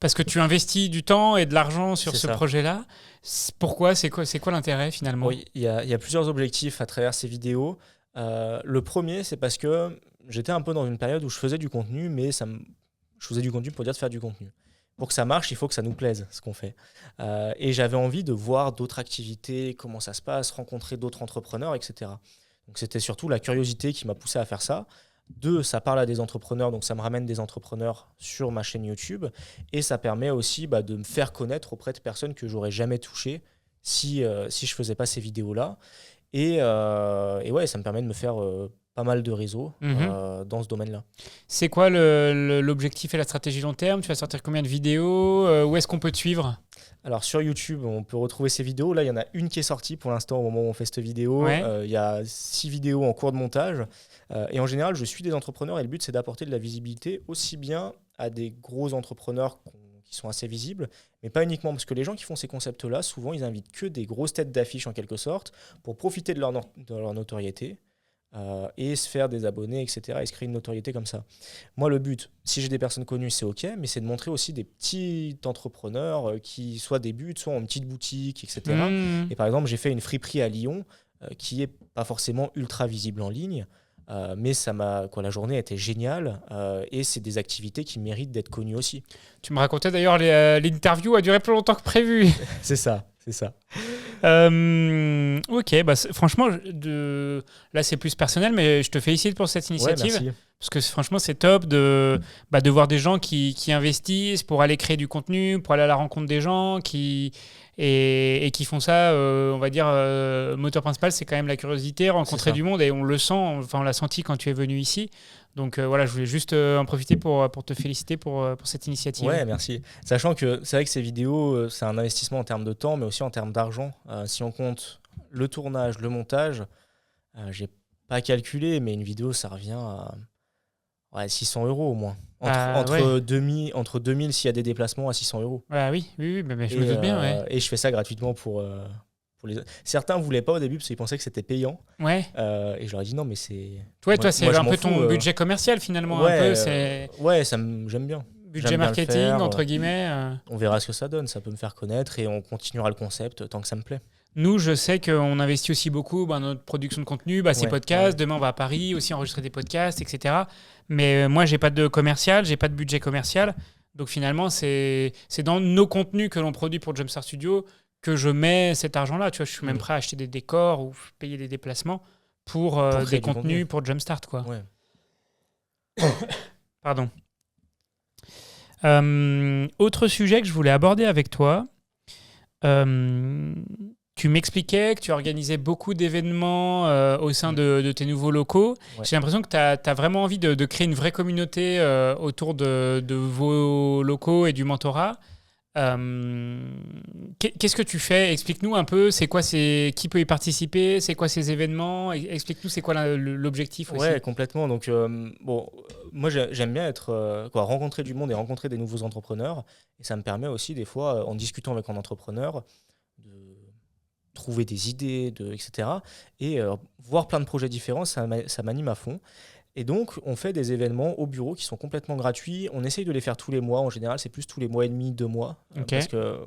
Speaker 1: Parce que tu investis du temps et de l'argent sur
Speaker 2: C'est
Speaker 1: ce
Speaker 2: ça.
Speaker 1: projet-là. Pourquoi? C'est quoi l'intérêt finalement?
Speaker 2: Oui, il y a plusieurs objectifs à travers ces vidéos. Le premier, c'est parce que j'étais un peu dans une période où je faisais du contenu, mais je faisais du contenu pour dire de faire du contenu. Pour que ça marche, il faut que ça nous plaise, ce qu'on fait. Et j'avais envie de voir d'autres activités, comment ça se passe, rencontrer d'autres entrepreneurs, etc. Donc c'était surtout la curiosité qui m'a poussé à faire ça. Deux, ça parle à des entrepreneurs, donc ça me ramène des entrepreneurs sur ma chaîne YouTube. Et ça permet aussi de me faire connaître auprès de personnes que j'aurais jamais touchées si je faisais pas ces vidéos-là. Et ouais, ça me permet de me faire pas mal de réseaux
Speaker 1: Mhm.
Speaker 2: dans ce domaine-là.
Speaker 1: C'est quoi l'objectif et la stratégie long terme? Tu vas sortir combien de vidéos? Où est-ce qu'on peut te suivre?
Speaker 2: Alors sur YouTube, on peut retrouver ces vidéos. Là, il y en a une qui est sortie pour l'instant au moment où on fait cette vidéo.
Speaker 1: Ouais.
Speaker 2: Il y a 6 vidéos en cours de montage. Et en général, je suis des entrepreneurs et le but, c'est d'apporter de la visibilité aussi bien à des gros entrepreneurs qui sont assez visibles, mais pas uniquement parce que les gens qui font ces concepts-là, souvent, ils invitent que des grosses têtes d'affiche en quelque sorte pour profiter de leur notoriété et se faire des abonnés, etc. et se créer une notoriété comme ça. Moi, le but, si j'ai des personnes connues, c'est OK, mais c'est de montrer aussi des petits entrepreneurs qui soit débutent, soit ont une petite boutique, etc.
Speaker 1: Hmm.
Speaker 2: Et par exemple, j'ai fait une friperie à Lyon qui est pas forcément ultra visible en ligne, mais la journée était géniale et c'est des activités qui méritent d'être connues aussi.
Speaker 1: Tu me racontais d'ailleurs l'interview a duré plus longtemps que prévu.
Speaker 2: C'est ça, c'est ça.
Speaker 1: Ok, franchement, là c'est plus personnel, mais je te félicite pour cette
Speaker 2: Ouais,
Speaker 1: initiative.
Speaker 2: merci.
Speaker 1: Parce que franchement, c'est top de voir des gens qui investissent pour aller créer du contenu, pour aller à la rencontre des gens, et qui font ça, on va dire, moteur principal, c'est quand même la curiosité,
Speaker 2: C'est
Speaker 1: rencontrer
Speaker 2: ça.
Speaker 1: du monde, et on le sent, enfin on l'a senti quand tu es venu ici. Donc voilà, je voulais juste en profiter pour te féliciter pour cette initiative.
Speaker 2: Ouais, merci. Sachant que c'est vrai que ces vidéos, c'est un investissement en termes de temps, mais aussi en termes d'argent. Si on compte le tournage, le montage, j'ai pas calculé, mais une vidéo, ça revient à 600 euros au moins. Entre,
Speaker 1: Ah ouais,
Speaker 2: entre 2000 s'il y a des déplacements, à 600 euros.
Speaker 1: ah oui, oui, oui, mais je me
Speaker 2: Et,
Speaker 1: doute bien, ouais.
Speaker 2: et je fais ça gratuitement pour les. Certains voulaient pas au début parce qu'ils pensaient que c'était payant.
Speaker 1: Ouais.
Speaker 2: Et je leur ai dit non, mais c'est.
Speaker 1: Ouais,
Speaker 2: Moi,
Speaker 1: toi, c'est
Speaker 2: moi, je
Speaker 1: un
Speaker 2: m'en
Speaker 1: peu
Speaker 2: fous.
Speaker 1: ton budget commercial finalement, un
Speaker 2: Ouais,
Speaker 1: peu, c'est
Speaker 2: ouais, j'aime bien.
Speaker 1: budget
Speaker 2: J'aime bien le
Speaker 1: marketing,
Speaker 2: faire.
Speaker 1: entre guillemets.
Speaker 2: On verra ce que ça donne. Ça peut me faire connaître et on continuera le concept tant que ça me plaît.
Speaker 1: Nous, je sais qu'on investit aussi beaucoup dans notre production de contenu, ces
Speaker 2: Ouais,
Speaker 1: podcasts.
Speaker 2: ouais.
Speaker 1: Demain, on va à Paris aussi enregistrer des podcasts, etc. Mais moi, j'ai pas de commercial, j'ai pas de budget commercial. Donc finalement, c'est dans nos contenus que l'on produit pour Jumpstart Studio que je mets cet argent-là. Tu vois, je suis même
Speaker 2: Mm.
Speaker 1: prêt à acheter des décors ou payer des déplacements pour
Speaker 2: Pour
Speaker 1: des
Speaker 2: créer du contenu.
Speaker 1: contenus pour Jumpstart, quoi.
Speaker 2: Ouais.
Speaker 1: Pardon. Autre sujet que je voulais aborder avec toi. Tu m'expliquais que tu organisais beaucoup d'événements au sein de tes nouveaux locaux.
Speaker 2: Ouais.
Speaker 1: J'ai l'impression que tu as vraiment envie de créer une vraie communauté autour de vos locaux et du mentorat. Qu'est-ce que tu fais? Explique-nous un peu, qui peut y participer, c'est quoi ces événements? Explique-nous c'est quoi l'objectif aussi.
Speaker 2: Ouais, complètement. Donc, moi, j'aime bien rencontrer du monde et rencontrer des nouveaux entrepreneurs. Et ça me permet aussi, des fois, en discutant avec un entrepreneur, de trouver des idées, etc. Et voir plein de projets différents, ça m'anime à fond. Et donc, on fait des événements au bureau qui sont complètement gratuits. On essaye de les faire tous les mois. En général, c'est plus tous les mois et demi, 2 mois.
Speaker 1: Ok.
Speaker 2: Parce que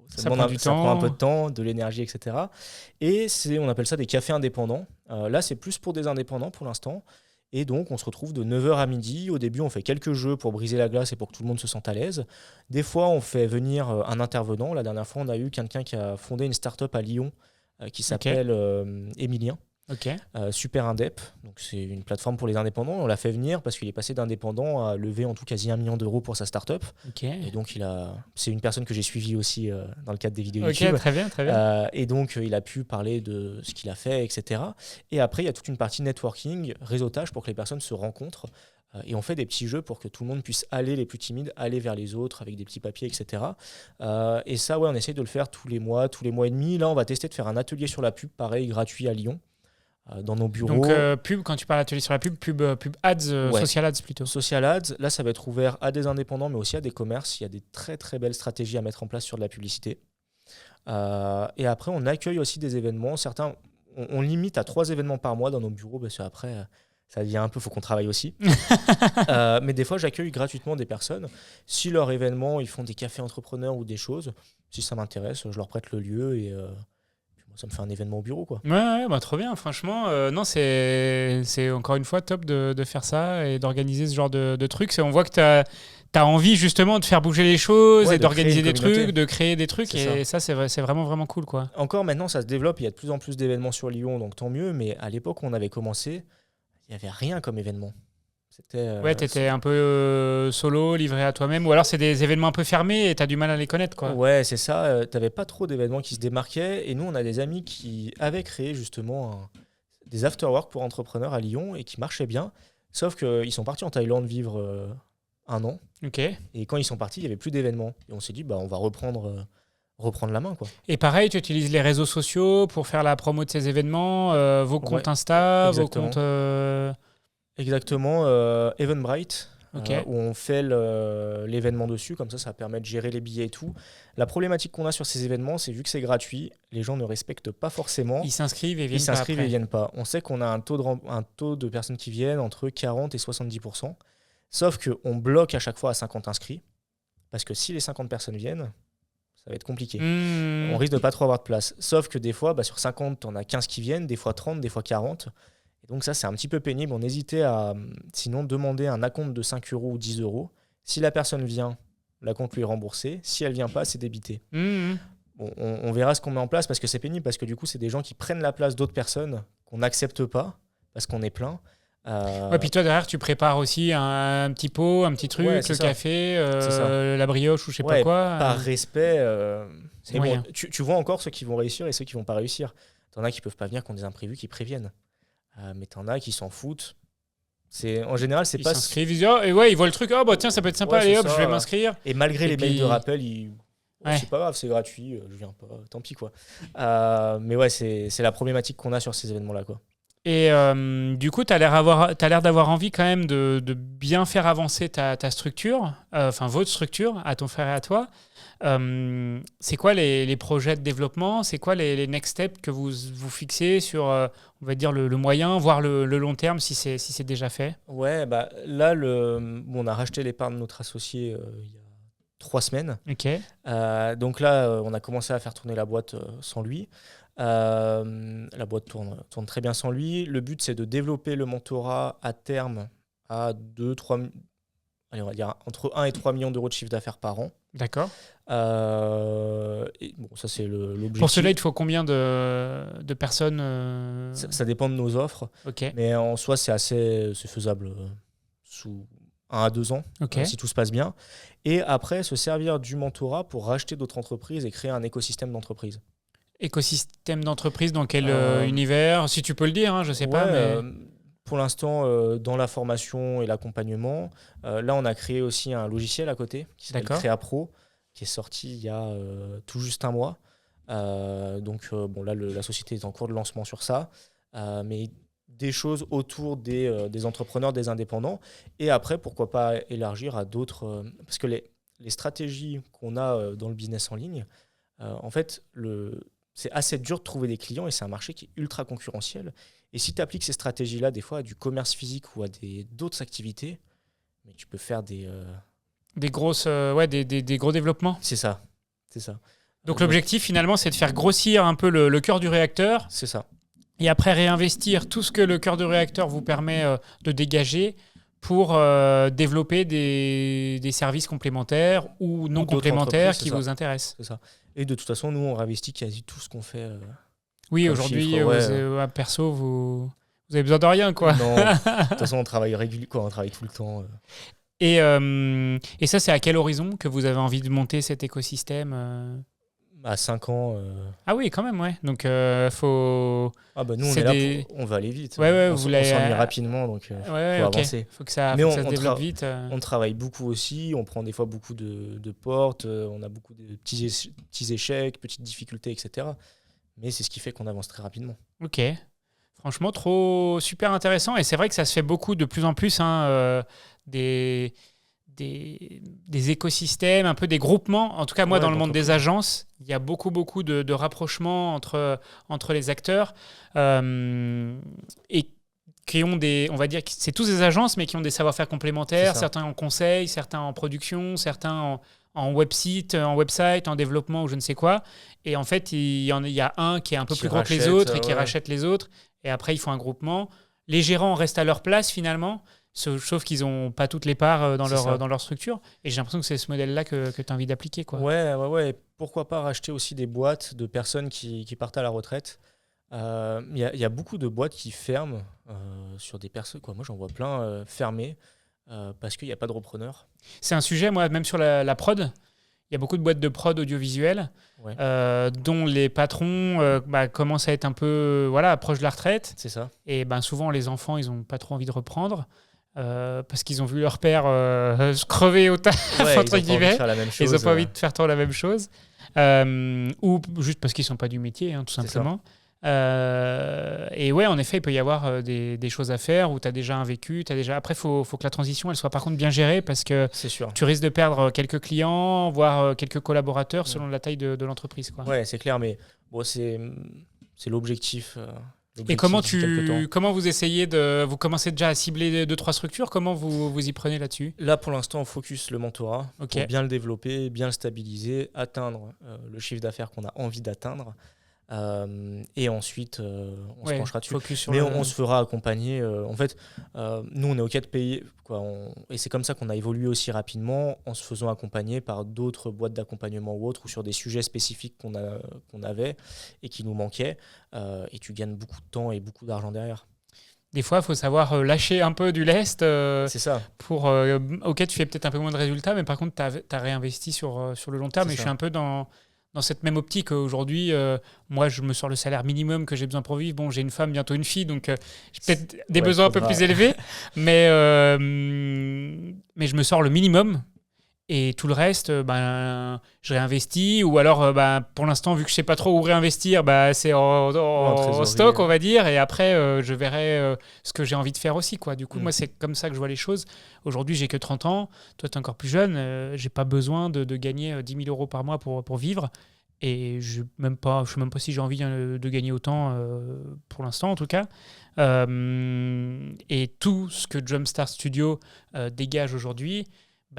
Speaker 1: Ça prend du
Speaker 2: ça prend un peu
Speaker 1: temps.
Speaker 2: de temps, de l'énergie, etc. Et on appelle ça des cafés indépendants. Là, c'est plus pour des indépendants pour l'instant. Et donc, on se retrouve de 9 h à midi. Au début, on fait quelques jeux pour briser la glace et pour que tout le monde se sente à l'aise. Des fois, on fait venir un intervenant. La dernière fois, on a eu quelqu'un qui a fondé une start-up à Lyon qui s'appelle Emilien.
Speaker 1: Ok.
Speaker 2: Super Indep, donc c'est une plateforme pour les indépendants. On l'a fait venir parce qu'il est passé d'indépendant à lever en tout quasi 1 million d'euros pour sa startup.
Speaker 1: Ok.
Speaker 2: Et donc c'est une personne que j'ai suivie aussi dans le cadre des vidéos
Speaker 1: Ok,
Speaker 2: YouTube.
Speaker 1: très bien, très bien.
Speaker 2: Et donc il a pu parler de ce qu'il a fait, etc. Et après il y a toute une partie networking, réseautage pour que les personnes se rencontrent. Et on fait des petits jeux pour que tout le monde puisse aller, les plus timides, aller vers les autres avec des petits papiers, etc. Et ça, ouais, on essaye de le faire tous les mois et demi. Là, on va tester de faire un atelier sur la pub, pareil, gratuit à Lyon, dans nos bureaux.
Speaker 1: Donc, pub, quand tu parles d'atelier sur la pub ads,
Speaker 2: Ouais.
Speaker 1: social ads plutôt.
Speaker 2: Social ads, là, ça va être ouvert à des indépendants, mais aussi à des commerces. Il y a des très, très belles stratégies à mettre en place sur de la publicité. Et après, on accueille aussi des événements. Certains, on limite à 3 événements par mois dans nos bureaux, parce qu'après, ça devient un peu, il faut qu'on travaille aussi. Mais des fois, j'accueille gratuitement des personnes. Si leur événement, ils font des cafés entrepreneurs ou des choses, si ça m'intéresse, je leur prête le lieu et moi, ça me fait un événement au bureau, quoi.
Speaker 1: Ouais, bah, trop bien, franchement. Non, c'est encore une fois top de faire ça et d'organiser ce genre de trucs. On voit que tu as envie justement de faire bouger les choses
Speaker 2: Ouais,
Speaker 1: et
Speaker 2: de
Speaker 1: d'organiser
Speaker 2: créer
Speaker 1: des
Speaker 2: une communauté.
Speaker 1: trucs, de créer des trucs.
Speaker 2: C'est
Speaker 1: Et ça, c'est vraiment, vraiment cool, quoi.
Speaker 2: Encore maintenant, ça se développe. Il y a de plus en plus d'événements sur Lyon, donc tant mieux. Mais à l'époque où on avait commencé, il n'y avait rien comme événement. C'était,
Speaker 1: Ouais, t'étais un peu solo, livré à toi-même. Ou alors, c'est des événements un peu fermés et t'as du mal à les connaître, quoi.
Speaker 2: Ouais, c'est ça. T'avais pas trop d'événements qui se démarquaient. Et nous, on a des amis qui avaient créé justement des after-work pour entrepreneurs à Lyon et qui marchaient bien. Sauf qu'ils sont partis en Thaïlande vivre 1 an.
Speaker 1: Ok.
Speaker 2: Et quand ils sont partis, il n'y avait plus d'événements. Et on s'est dit, bah, on va reprendre la main, quoi.
Speaker 1: Et pareil, tu utilises les réseaux sociaux pour faire la promo de ces événements, vos comptes
Speaker 2: Ouais,
Speaker 1: Insta, vos
Speaker 2: exactement.
Speaker 1: comptes.
Speaker 2: Exactement. Eventbrite.
Speaker 1: Ok.
Speaker 2: Où on fait l'événement dessus, comme ça permet de gérer les billets et tout. La problématique qu'on a sur ces événements, c'est vu que c'est gratuit, les gens ne respectent pas forcément.
Speaker 1: Ils s'inscrivent et
Speaker 2: Ils
Speaker 1: viennent pas
Speaker 2: s'inscrivent et
Speaker 1: après.
Speaker 2: viennent pas. On sait qu'on a un taux de personnes qui viennent entre 40 et 70%. Sauf qu'on bloque à chaque fois à 50 inscrits. Parce que si les 50 personnes viennent, ça va être compliqué.
Speaker 1: Mmh.
Speaker 2: On risque de pas trop avoir de place. Sauf que des fois, sur 50, on a 15 qui viennent, des fois 30, des fois 40. Et donc ça, c'est un petit peu pénible. On hésitait à, sinon, demander un acompte de 5 euros ou 10 euros. Si la personne vient, l'acompte lui est remboursé. Si elle vient pas, c'est débité.
Speaker 1: Mmh.
Speaker 2: Bon, on verra ce qu'on met en place parce que c'est pénible, parce que du coup, c'est des gens qui prennent la place d'autres personnes qu'on n'accepte pas parce qu'on est plein.
Speaker 1: Ouais, puis toi, derrière, tu prépares aussi un petit pot, un petit truc,
Speaker 2: Ouais,
Speaker 1: le
Speaker 2: c'est ça.
Speaker 1: café,
Speaker 2: C'est ça.
Speaker 1: la brioche ou je sais
Speaker 2: Ouais,
Speaker 1: pas quoi.
Speaker 2: par respect.
Speaker 1: C'est
Speaker 2: mais
Speaker 1: moyen.
Speaker 2: bon, tu vois encore ceux qui vont réussir et ceux qui vont pas réussir. T'en as qui peuvent pas venir, qui ont des imprévus, qui préviennent. Mais t'en as qui s'en foutent. En général, c'est
Speaker 1: Ils
Speaker 2: pas.
Speaker 1: s'inscrivent, ils disent, oh, et ouais, ils voient le truc, oh bah tiens, ça peut être sympa,
Speaker 2: Ouais,
Speaker 1: allez
Speaker 2: c'est
Speaker 1: hop,
Speaker 2: ça.
Speaker 1: je vais m'inscrire.
Speaker 2: Et malgré
Speaker 1: Et
Speaker 2: les mails
Speaker 1: puis-
Speaker 2: de rappel,
Speaker 1: Ouais.
Speaker 2: c'est pas grave, c'est gratuit, je viens pas, tant pis, quoi. Mais ouais, c'est la problématique qu'on a sur ces événements-là, quoi.
Speaker 1: Et du coup, tu as l'air d'avoir envie quand même de bien faire avancer ta structure, enfin votre structure, à ton frère et à toi. C'est quoi les projets de développement? C'est quoi les next steps que vous fixez sur, on va dire, le moyen, voire le long terme, si c'est déjà fait?
Speaker 2: Ouais, bah là, on a racheté les parts de notre associé il y a 3 semaines.
Speaker 1: Ok.
Speaker 2: Donc là, on a commencé à faire tourner la boîte sans lui. La boîte tourne très bien sans lui. Le but, c'est de développer le mentorat à terme à 2-3, allez, on va dire entre 1 et 3 millions d'euros de chiffre d'affaires par an.
Speaker 1: D'accord.
Speaker 2: Et bon, ça, c'est l'objectif.
Speaker 1: Pour cela, il te faut combien de personnes
Speaker 2: Ça dépend de nos offres,
Speaker 1: Ok.
Speaker 2: mais en soi, c'est faisable sous 1 à 2 ans,
Speaker 1: Ok.
Speaker 2: si tout se passe bien. Et après, se servir du mentorat pour racheter d'autres entreprises et créer un écosystème d'entreprises.
Speaker 1: Écosystème d'entreprise, dans quel
Speaker 2: Euh,
Speaker 1: univers? Si tu peux le dire, hein, je sais pas.
Speaker 2: Ouais,
Speaker 1: Mais...
Speaker 2: pour l'instant, dans la formation et l'accompagnement, là, on a créé aussi un logiciel à côté qui s'appelle
Speaker 1: D'accord.
Speaker 2: Créa Pro, qui est sorti il y a tout juste 1 mois. Donc, bon, là, la société est en cours de lancement sur ça. Mais des choses autour des entrepreneurs, des indépendants. Et après, pourquoi pas élargir à d'autres. Parce que les stratégies qu'on a dans le business en ligne, en fait, c'est assez dur de trouver des clients et c'est un marché qui est ultra concurrentiel. Et si tu appliques ces stratégies-là, des fois, à du commerce physique ou à d'autres activités, mais tu peux faire des.
Speaker 1: Des grosses, des gros développements.
Speaker 2: C'est ça. C'est ça.
Speaker 1: Donc l'objectif finalement, c'est de faire grossir un peu le cœur du réacteur
Speaker 2: C'est ça.
Speaker 1: et après réinvestir tout ce que le cœur du réacteur vous permet de dégager pour développer des services complémentaires ou non
Speaker 2: Ou d'autres
Speaker 1: complémentaires
Speaker 2: entreprises,
Speaker 1: qui
Speaker 2: c'est ça.
Speaker 1: vous intéressent.
Speaker 2: C'est ça. Et de toute façon, nous, on réinvestit quasi tout ce qu'on fait.
Speaker 1: Oui, aujourd'hui, perso, vous avez besoin de rien, quoi.
Speaker 2: Non, de toute façon, on travaille régulièrement, on travaille tout le temps.
Speaker 1: Et ça, c'est à quel horizon que vous avez envie de monter cet écosystème
Speaker 2: À 5 ans.
Speaker 1: Ah oui, quand même, ouais. Donc, faut...
Speaker 2: Ah bah nous, on est là on va aller vite.
Speaker 1: Ouais,
Speaker 2: on s'ennuie rapidement, donc faut avancer.
Speaker 1: Faut que ça se développe vite.
Speaker 2: On travaille beaucoup aussi, on prend des fois beaucoup de portes, on a beaucoup de petits échecs, petites difficultés, etc. Mais c'est ce qui fait qu'on avance très rapidement.
Speaker 1: Ok. Franchement, super intéressant. Et c'est vrai que ça se fait beaucoup de plus en plus, des écosystèmes, un peu des groupements. En tout cas, moi, dans le monde des agences, il y a beaucoup de rapprochements entre les acteurs et qui ont on va dire que c'est tous des agences, mais qui ont des savoir-faire complémentaires, certains en conseil, certains en production, certains en website, en développement ou je ne sais quoi. Et en fait, il y a un qui est un peu plus grand que les autres et qui rachète les autres. Et après, ils font un groupement. Les gérants restent à leur place finalement, sauf qu'ils n'ont pas toutes les parts dans leur structure. Et j'ai l'impression que c'est ce modèle-là que tu as envie d'appliquer, quoi.
Speaker 2: Ouais. Pourquoi pas racheter aussi des boîtes de personnes qui partent à la retraite. Il y a beaucoup de boîtes qui ferment sur des personnes. Moi, j'en vois plein fermer parce qu'il n'y a pas de repreneurs.
Speaker 1: C'est un sujet, moi, même sur la prod. Il y a beaucoup de boîtes de prod audiovisuelles dont les patrons commencent à être un peu proches de la retraite.
Speaker 2: C'est ça.
Speaker 1: Et souvent, les enfants, ils n'ont pas trop envie de reprendre parce qu'ils ont vu leur père se crever au taf, entre guillemets. Ils n'ont pas envie de faire trop la même chose. Ou juste parce qu'ils ne sont pas du métier, tout simplement. Et ouais, en effet, il peut y avoir des choses à faire où tu as déjà un vécu. Après, il faut que la transition elle soit par contre bien gérée parce que tu risques de perdre quelques clients, voire quelques collaborateurs selon la taille de l'entreprise, quoi.
Speaker 2: Ouais, c'est clair, mais bon, c'est l'objectif.
Speaker 1: Et comment vous essayez vous commencez déjà à cibler 2-3 structures? Comment vous y prenez là-dessus?
Speaker 2: Là, pour l'instant, on focus le mentorat pour bien le développer, bien le stabiliser, atteindre le chiffre d'affaires qu'on a envie d'atteindre. Et ensuite, on se penchera dessus. Mais on se fera accompagner. En fait, nous, on est OK de payer. Et c'est comme ça qu'on a évolué aussi rapidement en se faisant accompagner par d'autres boîtes d'accompagnement ou autres, ou sur des sujets spécifiques qu'on avait et qui nous manquaient. Et tu gagnes beaucoup de temps et beaucoup d'argent derrière.
Speaker 1: Des fois, il faut savoir lâcher un peu du lest.
Speaker 2: C'est ça.
Speaker 1: OK, tu fais peut-être un peu moins de résultats, mais par contre, tu as réinvesti sur le long terme. Et je suis un peu dans cette même optique. Aujourd'hui, moi, je me sors le salaire minimum que j'ai besoin pour vivre. Bon, j'ai une femme, bientôt une fille, donc j'ai peut-être des besoins un peu plus élevés, mais je me sors le minimum. Et tout le reste, je réinvestis. Ou alors, pour l'instant, vu que je ne sais pas trop où réinvestir, c'est en stock, on va dire. Et après, je verrai ce que j'ai envie de faire aussi, quoi. Du coup, moi, c'est comme ça que je vois les choses. Aujourd'hui, j'ai que 30 ans. Toi, tu es encore plus jeune. Je n'ai pas besoin de gagner 10 000 euros par mois pour vivre. Et je ne sais même pas si j'ai envie de gagner autant pour l'instant, en tout cas. Et tout ce que Jumpstart Studio dégage aujourd'hui,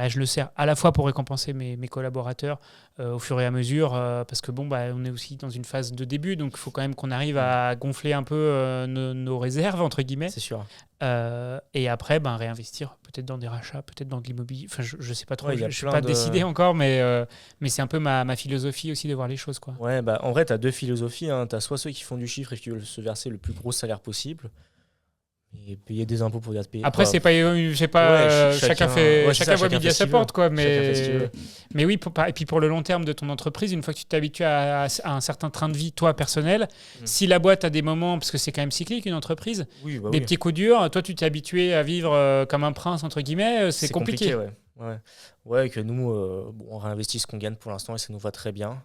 Speaker 1: je le sers à la fois pour récompenser mes collaborateurs au fur et à mesure, parce que on est aussi dans une phase de début, donc il faut quand même qu'on arrive à gonfler un peu nos réserves, entre guillemets.
Speaker 2: C'est sûr.
Speaker 1: Et après, réinvestir peut-être dans des rachats, peut-être dans de l'immobilier. Enfin, je ne sais pas trop, je ne suis pas décidé encore, mais c'est un peu ma philosophie aussi de voir les choses, quoi.
Speaker 2: Ouais, en vrai, tu as deux philosophies. Tu as soit ceux qui font du chiffre et qui veulent se verser le plus gros salaire possible, et payer des impôts pour être payé.
Speaker 1: Après, chacun voit midi à sa porte, quoi. Mais oui, et puis pour le long terme de ton entreprise, une fois que tu t'habitues à un certain train de vie, toi, personnel, si la boîte a des moments, parce que c'est quand même cyclique, une entreprise, des petits coups durs, toi, tu t'es habitué à vivre comme un prince, entre guillemets, c'est compliqué.
Speaker 2: Ouais, que nous, on réinvestit ce qu'on gagne pour l'instant et ça nous va très bien.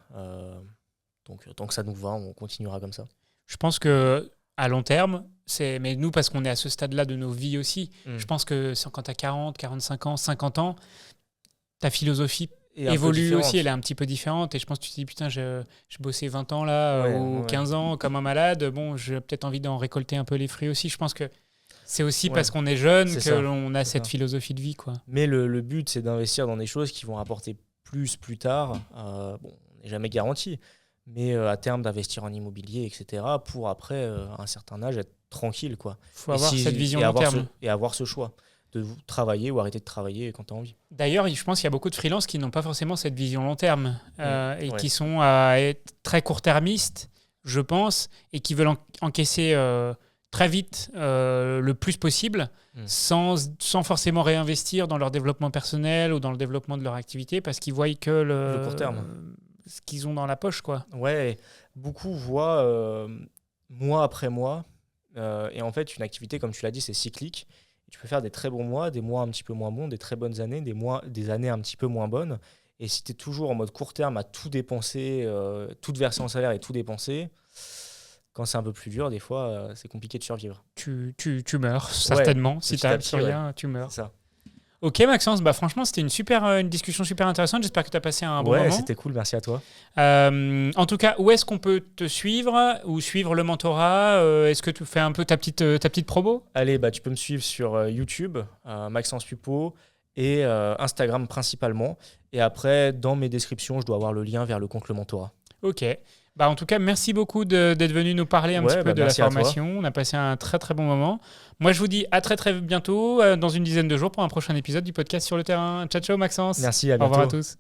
Speaker 2: Donc, tant que ça nous va, on continuera comme ça.
Speaker 1: Je pense que à long terme, mais nous, parce qu'on est à ce stade-là de nos vies aussi, je pense que quand tu as 40, 45 ans, 50 ans, ta philosophie évolue aussi, elle est un petit peu différente. Et je pense que tu te dis, putain, je bossais 20 ans là, ou 15 ans comme un malade. Bon, j'ai peut-être envie d'en récolter un peu les fruits aussi. Je pense que c'est aussi parce qu'on est jeune qu'on a cette philosophie de vie, quoi.
Speaker 2: Mais le but, c'est d'investir dans des choses qui vont rapporter plus tard. On n'est jamais garanti. Mais à terme d'investir en immobilier, etc., pour après, à un certain âge, être tranquille, quoi.
Speaker 1: Faut avoir cette vision long terme.
Speaker 2: Et avoir ce choix de travailler ou arrêter de travailler quand tu as envie.
Speaker 1: D'ailleurs, je pense qu'il y a beaucoup de freelances qui n'ont pas forcément cette vision long terme et qui sont à être très court-termistes, je pense, et qui veulent encaisser très vite le plus possible, sans forcément réinvestir dans leur développement personnel ou dans le développement de leur activité, parce qu'ils voient que
Speaker 2: le court terme.
Speaker 1: Ce qu'ils ont dans la poche, quoi.
Speaker 2: Ouais, beaucoup voient mois après mois, et en fait, une activité, comme tu l'as dit, c'est cyclique. Tu peux faire des très bons mois, des mois un petit peu moins bons, des très bonnes années, des années un petit peu moins bonnes. Et si tu es toujours en mode court terme à tout dépenser, tout verser en salaire et tout dépenser, quand c'est un peu plus dur, des fois, c'est compliqué de survivre.
Speaker 1: Tu meurs, certainement. Si tu n'as rien, tu meurs.
Speaker 2: C'est ça.
Speaker 1: Ok Maxence, franchement c'était une discussion super intéressante, j'espère que tu as passé un bon moment.
Speaker 2: Ouais, c'était cool, merci à toi.
Speaker 1: En tout cas, où est-ce qu'on peut te suivre ou suivre le mentorat? Est-ce que tu fais un peu ta petite promo?
Speaker 2: Allez, tu peux me suivre sur YouTube, Maxence Pupo, et Instagram principalement. Et après, dans mes descriptions, je dois avoir le lien vers le compte Le Mentorat.
Speaker 1: Ok. En tout cas, merci beaucoup d'être venu nous parler un petit peu de la formation. On a passé un très très bon moment. Moi, je vous dis à très très bientôt, dans une dizaine de jours, pour un prochain épisode du podcast Sur le terrain. Ciao, ciao Maxence.
Speaker 2: Merci, à bientôt.
Speaker 1: Au revoir à tous.